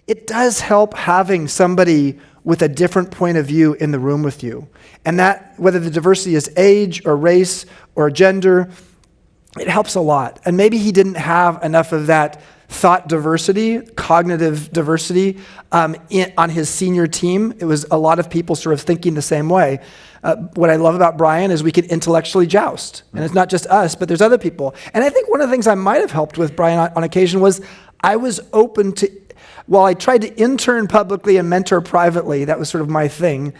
it does help having somebody with a different point of view in the room with you. And that, whether the diversity is age or race or gender, it helps a lot. And maybe he didn't have enough of that thought diversity, cognitive diversity on his senior team. It was a lot of people sort of thinking the same way. What I love about Brian is we can intellectually joust. And it's not just us, but there's other people. And I think one of the things I might have helped with Brian on occasion was I was open to, while I tried to intern publicly and mentor privately, that was sort of my thing,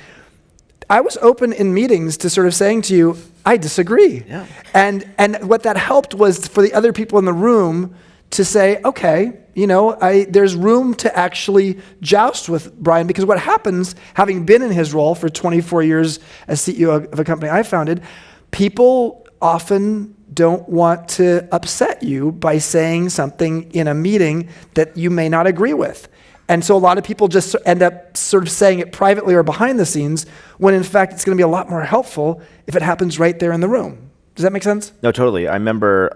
I was open in meetings to sort of saying to you, I disagree. Yeah. And what that helped was for the other people in the room to say, okay, there's room to actually joust with Brian, because what happens, having been in his role for 24 years as CEO of a company I founded, people often don't want to upset you by saying something in a meeting that you may not agree with. And so a lot of people just end up sort of saying it privately or behind the scenes, when in fact it's going to be a lot more helpful if it happens right there in the room. Does that make sense? No, totally. I remember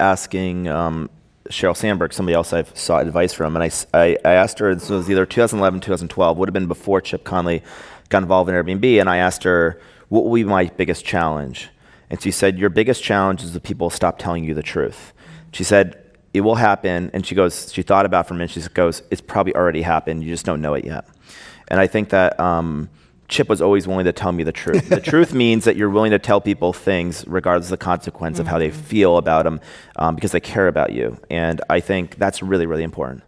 asking Sheryl Sandberg, somebody else I've sought advice from, and I asked her, this was either 2011, 2012, would have been before Chip Conley got involved in Airbnb, and I asked her, what will be my biggest challenge? And she said, your biggest challenge is that people stop telling you the truth. She said, it will happen, and she thought about it for a minute, she goes, it's probably already happened, you just don't know it yet. And I think that Chip was always willing to tell me the truth. The truth means that you're willing to tell people things regardless of the consequence of how they feel about them, because they care about you. And I think that's really, really important.